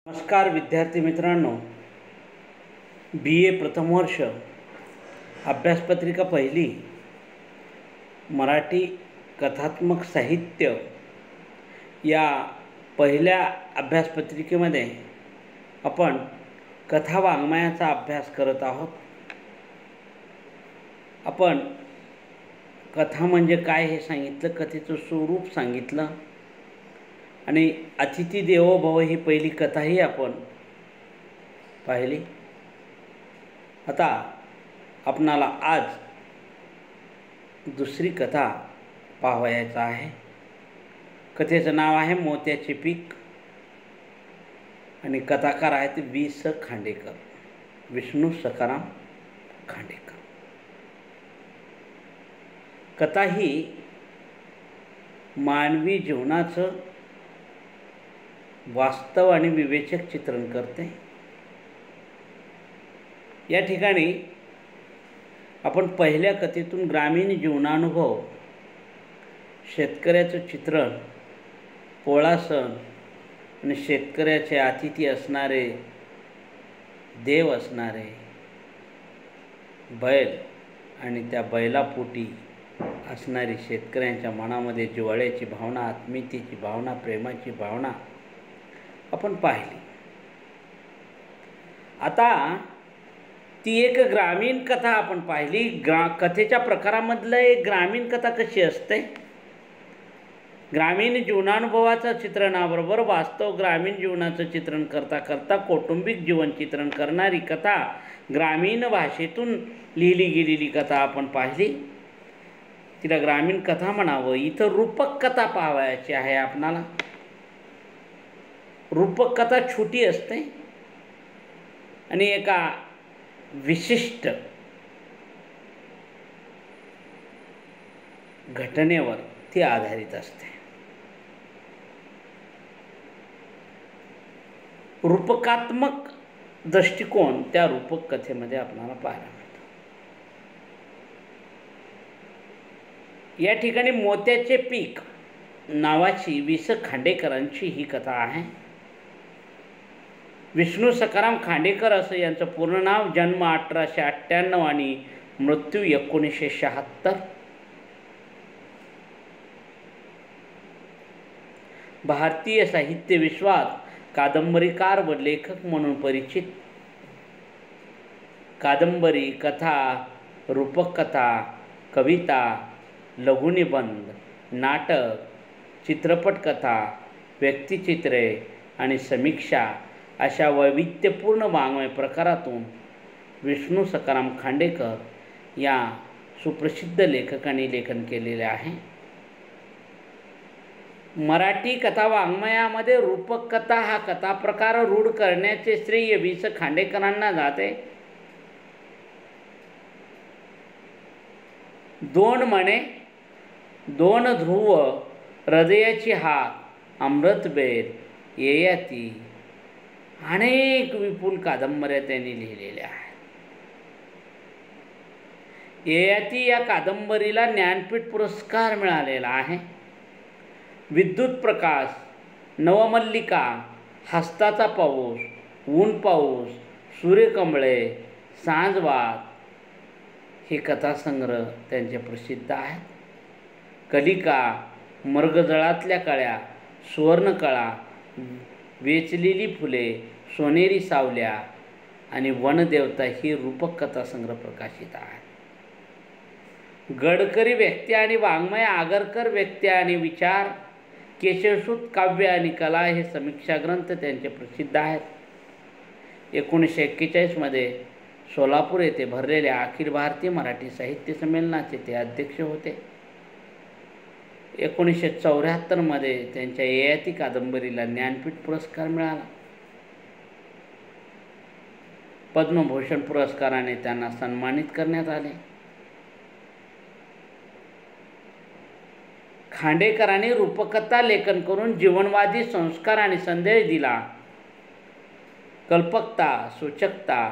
नमस्कार विद्यार्थी मित्रांनो, प्रथम वर्ष अभ्यासपत्रिका पहिली मराठी कथात्मक साहित्य या पहिल्या अभ्यासपत्रिकेमध्ये आपण कथा वाङ्मयाचा अभ्यास करत आहोत. आपण कथा म्हणजे काय हे सांगितलं, कथेचं स्वरूप सांगितलं आणि अतिथी देवो भव ही पहिली कथाही आपण पाहिली. आता आपणाला आज दुसरी कथा पाहायचं आहे. कथेचं नाव आहे मोत्याचे पीक आणि कथाकार आहेत खांडेकर, विष्णू सखाराम खांडेकर. कथा ही मानवी जीवनाचं वास्तव आणि विवेचक चित्रण करते. या ठिकाणी आपण पहिल्या कथेतून ग्रामीण जीवनानुभव, शेतकऱ्याचं चित्रण, पोळा सण आणि शेतकऱ्याचे अतिथी असणारे, देव असणारे बैल आणि त्या बैलापोटी असणारी शेतकऱ्यांच्या मनामध्ये जिव्हाळ्याची भावना, आत्मीयतेची भावना, प्रेमाची भावना आपण पाहिली. आता ती एक ग्रामीण कथा आपण पाहिली. कथेच्या प्रकारामधलं एक ग्रामीण कथा कशी असते, ग्रामीण जीवनानुभवाचं चित्रणाबरोबर वास्तव ग्रामीण जीवनाचं चित्रण करता करता कौटुंबिक जीवन चित्रण करणारी कथा, ग्रामीण भाषेतून लिहिली गेलेली कथा आपण पाहिली. तिला ग्रामीण कथा म्हणावं. इथं रूपक कथा पाहायची आहे आपणाला. रूपक कथा छोटी असते आणि एका विशिष्ट घटनेवर ती आधारित असते. रूपकात्मक दृष्टिकोन त्या रूपक कथेमध्ये आपल्याला पाहायला मिळतो. या ठिकाणी मोत्याचे पीक नावाची खांडेकरांची ही कथा आहे. विष्णू सखाराम खांडेकर असं यांचं पूर्ण नाव. जन्म 1898 आणि मृत्यू 1976. भारतीय साहित्य विश्वात कादंबरीकार व लेखक म्हणून परिचित. कादंबरी, कथा, रूपक कथा, कविता, लघुनिबंध, नाटक, चित्रपट कथा, व्यक्तिचित्रे आणि समीक्षा अशा वैविध्यपूर्ण वाङ्मय प्रकारातून विष्णू सखाराम खांडेकर या सुप्रसिद्ध लेखकांनी लेखन केलेले आहे. मराठी कथा वाङ्मयामध्ये रूपक कथा हा कथा प्रकार रूढ करण्याचे श्रेय खांडेकरांना जाते. 2 मणे, 2 ध्रुव, हृदयाची हाक, अमृतबेर, ययाती अनेक विपुल कादंबऱ्या त्यांनी लिहिलेल्या आहेत. ययाती या कादंबरीला ज्ञानपीठ पुरस्कार मिळालेला आहे. विद्युत प्रकाश, नवमल्लिका, हस्ताचा पाऊस, ऊन पाऊस, सूर्यकमळे, सांजवात हे कथासंग्रह त्यांचे प्रसिद्ध आहेत. कलिका, मर्गजळातल्या कळ्या, सुवर्णकळा, वेचलेली फुले, सोनेरी सावल्या आणि वनदेवता ही रूपक कथासंग्रह प्रकाशित आहे. गडकरी व्यक्ती आणि वाङ्मय, आगरकर व्यक्ती आणि विचार, केशवसूत काव्य आणि कला हे समीक्षा ग्रंथ त्यांचे प्रसिद्ध आहेत. 1941 मध्ये सोलापूर येथे भरलेल्या अखिल भारतीय मराठी साहित्य संमेलनाचे ते अध्यक्ष होते. 1974 मध्ये त्यांच्या ययाती कादंबरीला ज्ञानपीठ पुरस्कार मिळाला. पद्मभूषण पुरस्काराने त्यांना सन्मानित करण्यात आले. खांडेकरांनी रूपकथा लेखन करून जीवनवादी संस्कार आणि संदेश दिला. कल्पकता, सूचकता,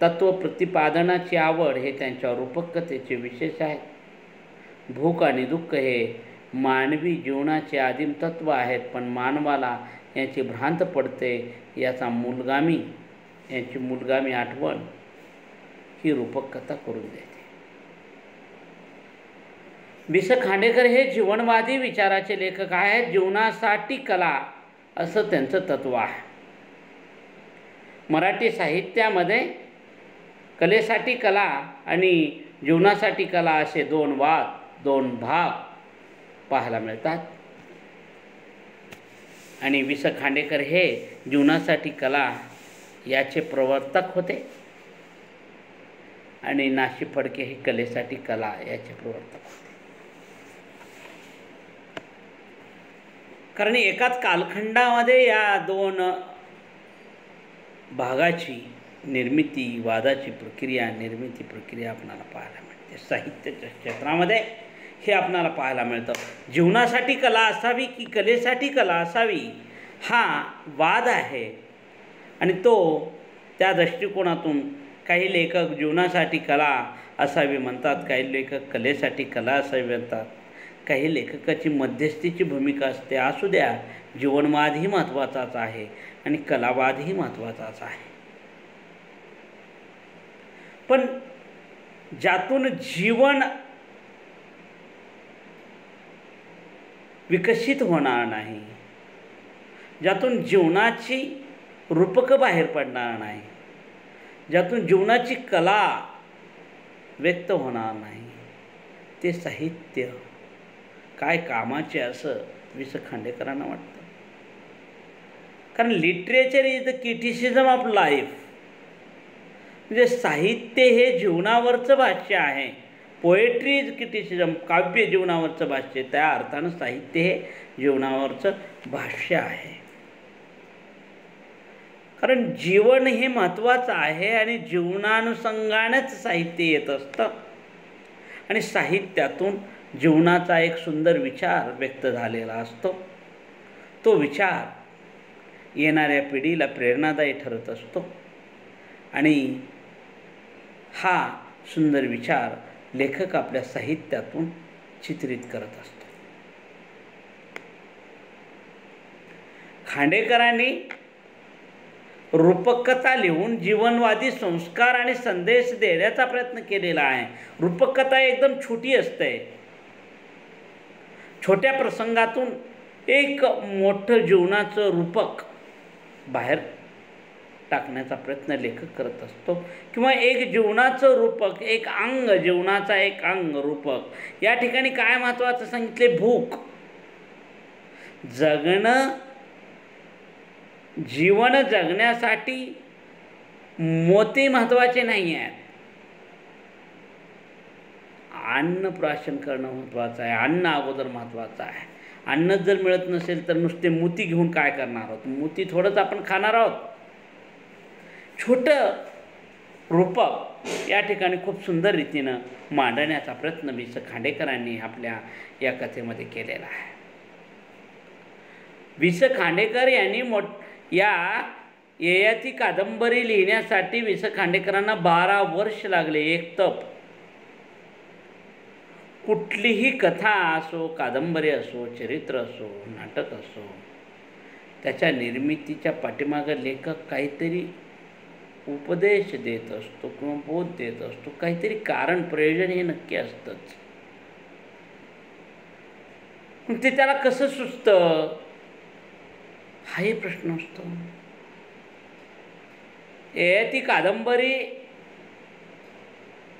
तत्व प्रतिपादनाची आवड हे त्यांच्या रूपक कथेचे विशेष आहेत. भूक आणि दुःख हे मानवी जीवनाचे आदिम तत्व आहेत, पण मानवाला याची भ्रांत पडते, याची मूलगामी आठवण ही रूपक कथा करून देते. वि स खांडेकर हे जीवनवादी विचाराचे लेखक आहेत. जीवनासाठी कला असं त्यांचं तत्व आहे. मराठी साहित्यामध्ये कलेसाठी कला आणि जीवनासाठी कला असे दोन भाग पाहायला मिळतात. आणि वि स खांडेकर हे जीवनासाठी कला याचे प्रवर्तक होते आणि नाशी फडके हे कलेसाठी कला याचे प्रवर्तक होते. कारण एकाच कालखंडामध्ये या दोन भागाची वादाची प्रक्रिया आपणाला पाहायला मिळते. साहित्याच्या क्षेत्रामध्ये हे आपणाला पाहायला मिळतं. जीवनासाठी कला असावी की कलेसाठी कला असावी हा वाद आहे. आणि तो त्या दृष्टिकोनातून काही लेखक जीवनासाठी कला असावी म्हणतात, काही लेखक कलेसाठी कला असावी म्हणतात. काही लेखकाची मध्यस्थीची भूमिका असते. असू द्या, जीवनवादही महत्त्वाचाच आहे आणि कलावादही महत्त्वाचाच आहे. पण ज्यातून जीवन विकसित होणार नाही, ज्यातून जीवनाची रूपकं बाहेर पडणार नाही, ज्यातून जीवनाची कला व्यक्त होणार नाही, ते साहित्य काय कामाचे असं वि स खांडेकरांना वाटतं. कारण literature is the criticism of life. म्हणजे साहित्य हे जीवनावरचं भाष्य आहे. पोएट्री इज क्रिटिसिझम, काव्य जीवनावरचं भाष्य. त्या अर्थानं साहित्य हे जीवनावरचं भाष्य आहे. कारण जीवन हे महत्त्वाचं आहे आणि जीवनानुषंगानेच साहित्य येत असतं. आणि साहित्यातून जीवनाचा एक सुंदर विचार व्यक्त झालेला असतो. तो विचार येणाऱ्या पिढीला प्रेरणादायी ठरत असतो आणि हा सुंदर विचार लेखक आपल्या साहित्यातून चित्रित करत असतो. खांडेकरांनी रूपकथा लिहून जीवनवादी संस्कार आणि संदेश देण्याचा प्रयत्न केलेला आहे. रूपकथा एकदम छोटी असते. छोट्या प्रसंगातून एक मोठं जीवनाचं रूपक बाहेर टाकण्याचा प्रयत्न लेखक करत असतो. किंवा एक जीवनाचं रूपक, एक अंग, जीवनाचा एक अंग रूपक. या ठिकाणी काय महत्त्वाचं सांगितले? भूक. जीवन जगण्यासाठी मोती महत्त्वाचे नाही आहेत. अन्न प्राशन करणं महत्त्वाचं आहे. अन्न अगोदर महत्त्वाचं आहे. अन्नच जर मिळत नसेल तर नुसते मोती घेऊन काय करणार आहोत? मोती थोडंच आपण खाणार आहोत. छोटं रूपक या ठिकाणी खूप सुंदर रीतीनं मांडण्याचा प्रयत्न वि स खांडेकरांनी आपल्या या कथेमध्ये केलेला आहे. वि स खांडेकर यांनी ययाती कादंबरी लिहिण्यासाठी वि स खांडेकरांना 12 वर्ष लागले. एक तप. कुठलीही कथा असो, कादंबरी असो, चरित्र असो, नाटक असो, त्याच्या निर्मितीच्या पाठीमागे लेखक काहीतरी उपदेश देत असतो किंवा बोध देत असतो. काहीतरी कारण, प्रयोजन हे नक्की असतंच. ते त्याला कसं सुचतं हाही प्रश्न असतो. ययाती कादंबरी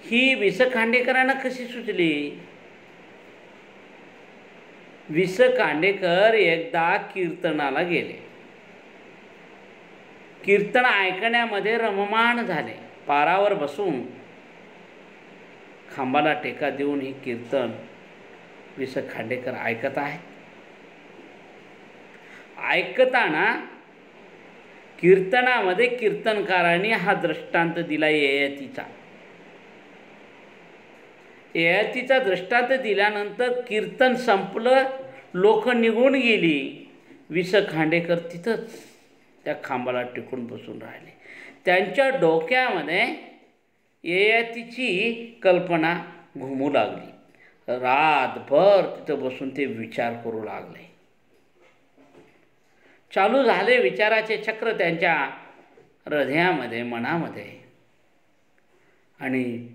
ही वि स खांडेकरांना कशी सुचली? वि स खांडेकर एकदा कीर्तनाला गेले. कीर्तन ऐकण्यामध्ये रममाण झाले. पारावर बसून खांबाला टेका देऊन ही कीर्तन वि स खांडेकर ऐकत आहेत. ऐकताना कीर्तनामध्ये कीर्तनकारांनी हा दृष्टांत दिला ययातीचा. ययातीचा दृष्टांत दिल्यानंतर कीर्तन संपलं, लोक निघून गेली. वि स खांडेकर तिथंच त्या खांबाला टिकून बसून राहिले. त्यांच्या डोक्यामध्ये ययातीची कल्पना घुमू लागली. रातभर तिथं बसून ते विचार करू लागले. चालू झाले विचाराचे चक्र त्यांच्या हृदयामध्ये, मनामध्ये. आणि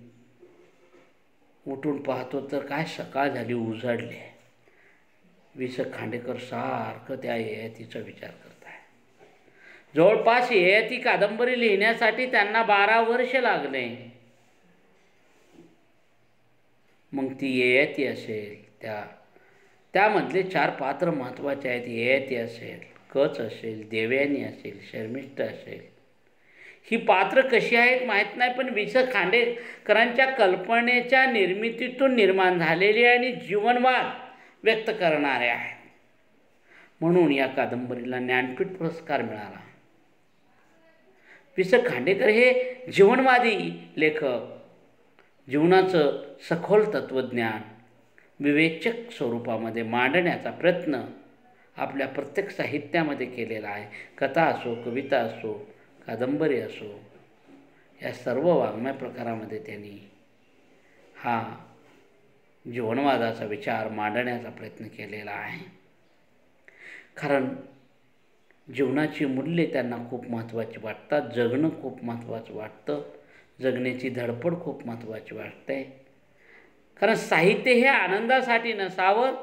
उठून पाहतो तर काय सकाळ झाली, उजाडली. वि स खांडेकर सारखं त्या ययातीचा विचार करत आहे. जवळपास ययाती कादंबरी लिहिण्यासाठी त्यांना 12 वर्ष लागले. मग ती ययाती असेल, त्यामधले 4 पात्र महत्त्वाचे आहेत. ययाती असेल, कच असेल, देवयानी असेल, शर्मिष्ठ असेल. ही पात्र कशी आहेत माहीत नाही, पण वि स खांडेकरांच्या कल्पनेच्या निर्मितीतून निर्माण झालेली आणि जीवनवाद व्यक्त करणारे आहेत. म्हणून या कादंबरीला ज्ञानपीठ पुरस्कार मिळाला. वि स खांडेकर हे जीवनवादी लेखक, जीवनाचं सखोल तत्त्वज्ञान विवेचक स्वरूपामध्ये मांडण्याचा प्रयत्न आपल्या प्रत्येक साहित्यामध्ये केलेला आहे. कथा असो, कविता असो, कादंबरी असो, या सर्व वाङ्मय प्रकारामध्ये त्यांनी हा जीवनवादाचा विचार मांडण्याचा प्रयत्न केलेला आहे. कारण जीवनाची मूल्ये त्यांना खूप महत्त्वाची वाटतात. जगणं खूप महत्त्वाचं वाटतं. जगण्याची धडपड खूप महत्त्वाची वाटते. कारण साहित्य हे आनंदासाठी नसावं,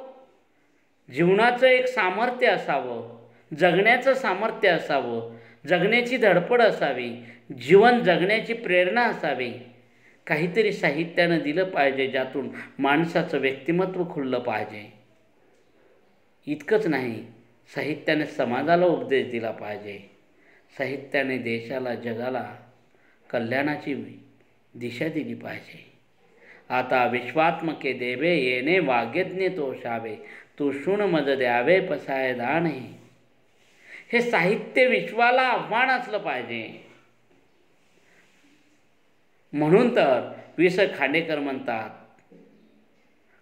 जीवनाचं एक सामर्थ्य असावं, जगण्याचं सामर्थ्य असावं, जगण्याची धडपड असावी, जीवन जगण्याची प्रेरणा असावी. काहीतरी साहित्यानं दिलं पाहिजे, ज्यातून माणसाचं व्यक्तिमत्व खुललं पाहिजे. इतकंच नाही, साहित्याने समाजाला उपदेश दिला पाहिजे. साहित्याने देशाला, जगाला कल्याणाची दिशा दिली पाहिजे. आता विश्वात्मके देवे येणे वाग्यज्ञ तोषावे, तू शूण मज द्यावे पसाय दान. हे साहित्य विश्वाला आव्हान असलं पाहिजे. म्हणून तर वि स खांडेकर म्हणतात,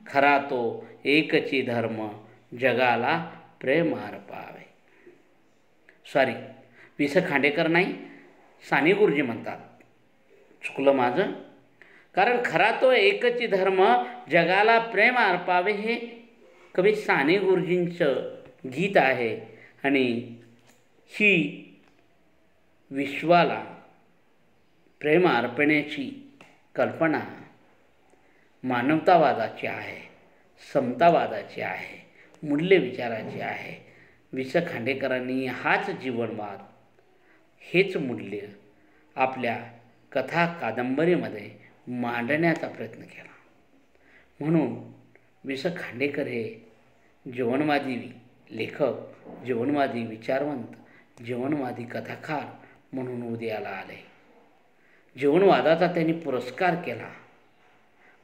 खरा तो एकची धर्म जगाला प्रेम अर्पावे. वि स खांडेकर नाही, साने गुरुजी म्हणतात. चुकलं माझं. कारण खरा तो एकची धर्म जगाला प्रेम अर्पावे हे कवी साने गुरुजींचं गीत आहे. आणि ही विश्वाला प्रेम अर्पण्याची कल्पना मानवतावादाची आहे, समतावादाची आहे, मूल्य विचाराची आहे. वि स खांडेकरांनी हाच जीवनवाद, हेच मूल्य आपल्या कथा कादंबरीमध्ये मांडण्याचा प्रयत्न केला. म्हणून वि स खांडेकर हे जीवनवादी लेखक, जीवनवादी विचारवंत, जीवनवादी कथाकार म्हणून उदयाला आले. जीवनवादाचा त्यांनी पुरस्कार केला.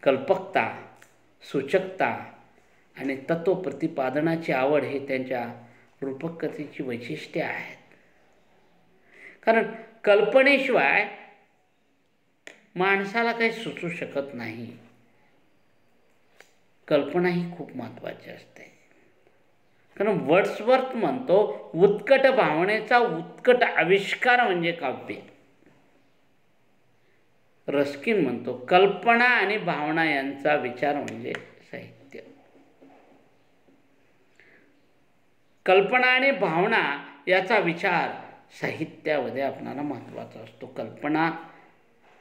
कल्पकता, सूचकता आणि तत्त्वप्रतिपादनाची आवड हे त्यांच्या रूपकथेची वैशिष्ट्ये आहेत. कारण कल्पनेशिवाय माणसाला काही सुचू शकत नाही. कल्पना ही खूप महत्त्वाची असते. कारण वर्ड्सवर्थ म्हणतो, उत्कट भावनेचा उत्कट आविष्कार म्हणजे काव्य. रस्किन म्हणतो, कल्पना आणि भावना यांचा विचार म्हणजे साहित्य. कल्पना आणि भावना याचा विचार साहित्यामध्ये आपणाला महत्त्वाचा असतो. कल्पना,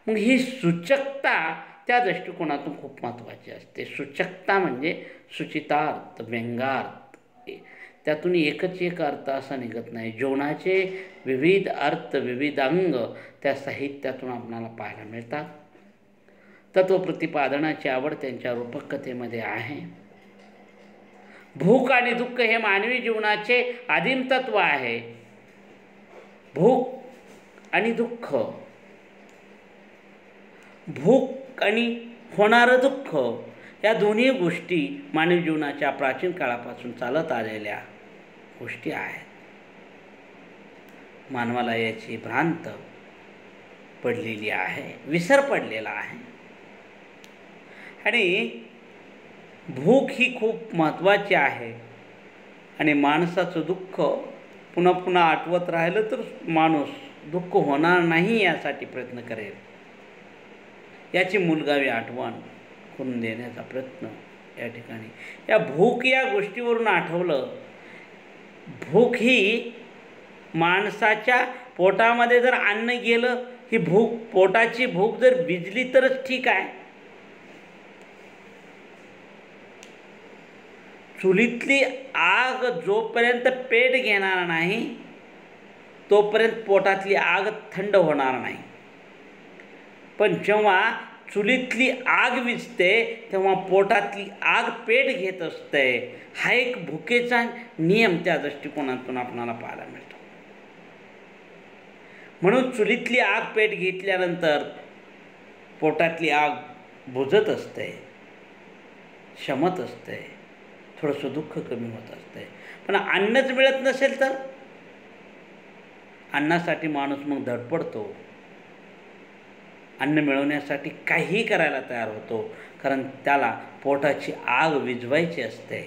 मग ही सूचकता त्या दृष्टिकोनातून खूप महत्त्वाची असते. सूचकता म्हणजे सूचितार्थ, व्यंगार्थ, त्यातून एकच एक अर्थ असा निघत नाही. जीवनाचे विविध अर्थ, विविध अंग त्या साहित्यातून आपल्याला पाहायला मिळतात. तत्वप्रतिपादनाची आवड त्यांच्या रूपकथेमध्ये आहे. भूक आणि दुःख हे मानवी जीवनाचे आदिम तत्व आहे. भूक आणि दुःख, भूक आणि होणारं दुःख या दोन्ही गोष्टी मानवी जीवनाच्या प्राचीन काळापासून चालत आलेल्या गोष्टी आहेत. मानवाला याची भ्रांत पडलेली आहे, विसर पडलेला आहे. आणि भूक ही खूप महत्त्वाची आहे. आणि माणसाचं दुःख पुन्हा पुन्हा आठवत राहिलं तर माणूस दुःख होणार नाही यासाठी प्रयत्न करेल. याची मूलगावी आठवण करून देण्याचा प्रयत्न या ठिकाणी या भूक या गोष्टीवरून आठवलं. भूक ही माणसाच्या पोटामध्ये जर अन्न गेलं, ही भूक, पोटाची भूक जर भिजली तरच ठीक आहे. चुलीतली आग जोपर्यंत पेट घेणार नाही तोपर्यंत पोटातली आग थंड होणार नाही. पण जेव्हा चुलीतली आग विझते तेव्हा पोटातली आग पेट घेत असते. हा एक भुकेचा नियम त्या दृष्टिकोनातून आपणाला पाहायला मिळतो. म्हणून चुलीतली आग पेट घेतल्यानंतर पोटातली आग बुझत असते, शमत असते, थोडंसं दुःख कमी होत असते. पण अन्नच मिळत नसेल तर अन्नासाठी माणूस मग धडपडतो, अन्न मिळवण्यासाठी काहीही करायला तयार होतो, कारण त्याला पोटाची आग विझवायची असते.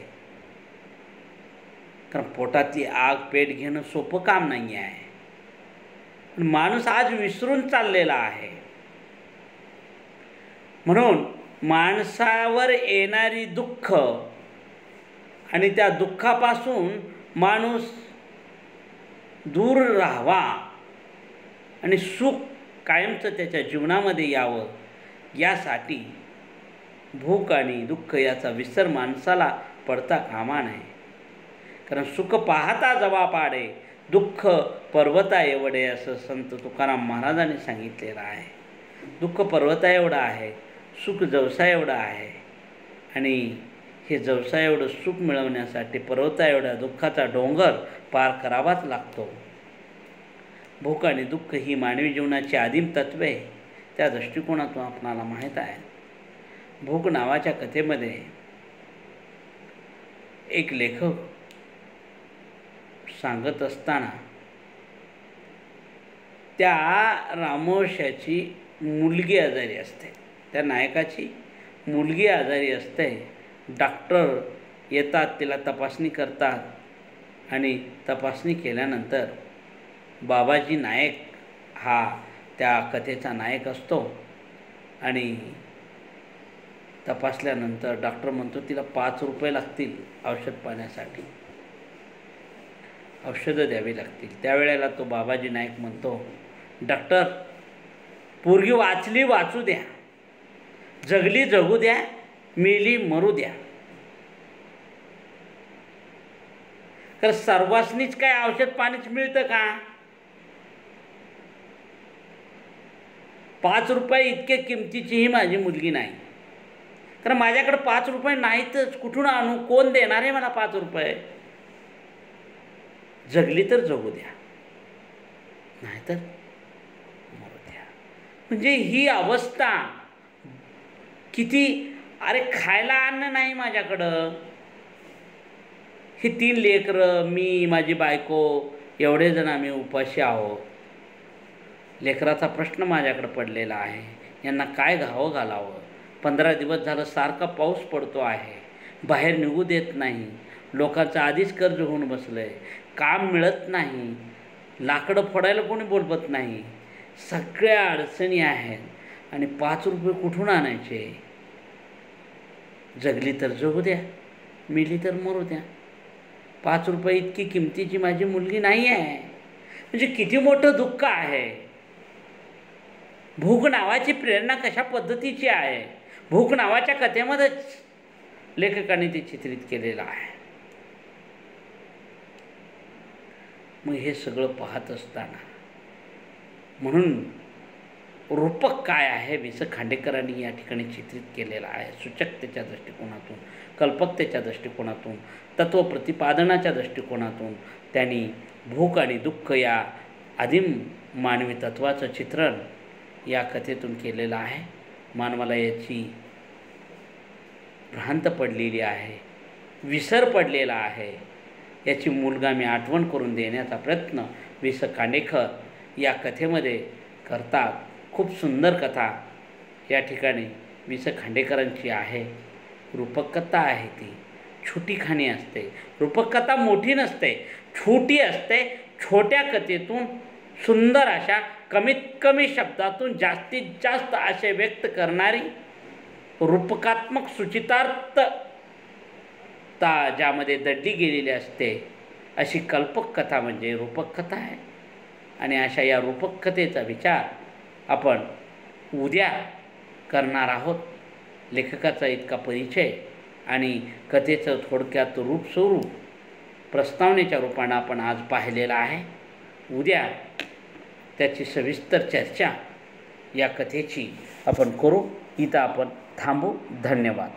कारण पोटातली आग पेट घेणं सोपं काम नाही आहे. पण माणूस आज विसरून चाललेला आहे. म्हणून माणसावर येणारी दुःख आणि त्या दुःखापासून माणूस दूर राहावा आणि सुख कायमचं त्याच्या जीवनामध्ये यावं, यासाठी भूक आणि दुःख याचा विसर माणसाला पडता कामा नये. कारण सुख पाहता जवा पाडे, दुःख पर्वता एवढे, असं संत तुकाराम महाराजांनी सांगितलेलं आहे. दुःख पर्वता एवढं आहे, सुख जवसा एवढं आहे. आणि हे जवसा एवढं सुख मिळवण्यासाठी पर्वता एवढा दुःखाचा डोंगर पार करावाच लागतो. भूक आणि दुःख ही मानवी जीवनाची आदिम तत्वे त्या दृष्टिकोनातून आपणाला माहीत आहे. भूक नावाच्या कथेमध्ये एक लेखक सांगत असताना त्या रामोशाची मुलगी आजारी असते, त्या नायकाची मुलगी आजारी असते. डॉक्टर येतात, तिला तपासणी करतात आणि तपासणी केल्यानंतर बाबाजी नायक हा त्या कथेचा नायक असतो. आणि तपासल्यानंतर डॉक्टर म्हणतो तिला 5 रुपये लागतील औषध पाण्यासाठी, औषधं द्यावी लागतील. त्यावेळेला तो बाबाजी नायक म्हणतो, डॉक्टर, पोरगी वाचली वाचू द्या, जगली जगू द्या, मेली मरू द्या. तर सर्वांनीच काय औषध पाणीच मिळतं का? 5 रुपये इतके किमतीची ही माझी मुलगी नाही. कारण माझ्याकडे 5 रुपये नाहीतच, कुठून आणू, कोण देणार आहे मला 5 रुपये? जगली तर जगू द्या, नाहीतर मरू द्या. म्हणजे ही अवस्था किती, अरे खायला अन्न नाही माझ्याकडं, ही 3 लेकरं, मी, माझी बायको, एवढे जण आम्ही उपाशी आहोत. लेकराचा प्रश्न माझ्याकडे पडलेला आहे, यांना काय घावं घालावं. 15 दिवस झालं सारखा पाऊस पडतो आहे, बाहेर निघू देत नाही. लोकांचं आधीच कर्ज होऊन बसलं आहे, काम मिळत नाही, लाकडं फोडायला कोणी बोलवत नाही, सगळ्या अडचणी आहेत आणि 5 रुपये कुठून आणायचे? जगली तर जगू द्या, मेली तर मरू द्या. 5 रुपये इतकी किमतीची माझी मुलगी नाही आहे. म्हणजे किती मोठं दुःख आहे. भूक नावाची प्रेरणा कशा पद्धतीची आहे, भूक नावाच्या कथेमध्येच लेखकाने ते चित्रित केलेलं आहे. मग हे सगळं पाहत असताना म्हणून रूपक काय आहे वि स खांडेकरांनी या ठिकाणी चित्रित केलेलं आहे. सूचकतेच्या दृष्टिकोनातून, कल्पकतेच्या दृष्टिकोनातून, तत्त्वप्रतिपादनाच्या दृष्टिकोनातून त्यांनी भूक आणि दुःख या आदिम मानवी तत्त्वाचं चित्रण या कथेतून केलेलं आहे. मानवाला याची भ्रांत पडलेली आहे, विसर पडलेला आहे, याची मूलगामी आठवण करून देण्याचा प्रयत्न वि स खांडेकर या कथेमध्ये करतात. खूप सुंदर कथा या ठिकाणी वि स खांडेकरांची आहे. रूपक कथा आहे, ती छोटी कहाणी असते. रूपक कथा मोठी नसते, छोटी असते. छोट्या कथेतून सुंदर अशा कमीत कमी शब्दातून जास्तीत जास्त आशय व्यक्त करणारी रूपकात्मक सूचितार्थता ज्यामध्ये दडली गेलेली असते अशी कल्पक कथा म्हणजे रूपक कथा आहे. आणि अशा या रूपक कथेचा विचार आपण उद्या करणार आहोत. लेखकाचा इतका परिचय आणि कथेचं थोडक्यात रूपस्वरूप प्रस्तावनेच्या रूपानं आपण आज पाहिलेलं आहे. उद्या त्याची सविस्तर चर्चा या कथेची आपण करू. इथं आपण थांबू. धन्यवाद.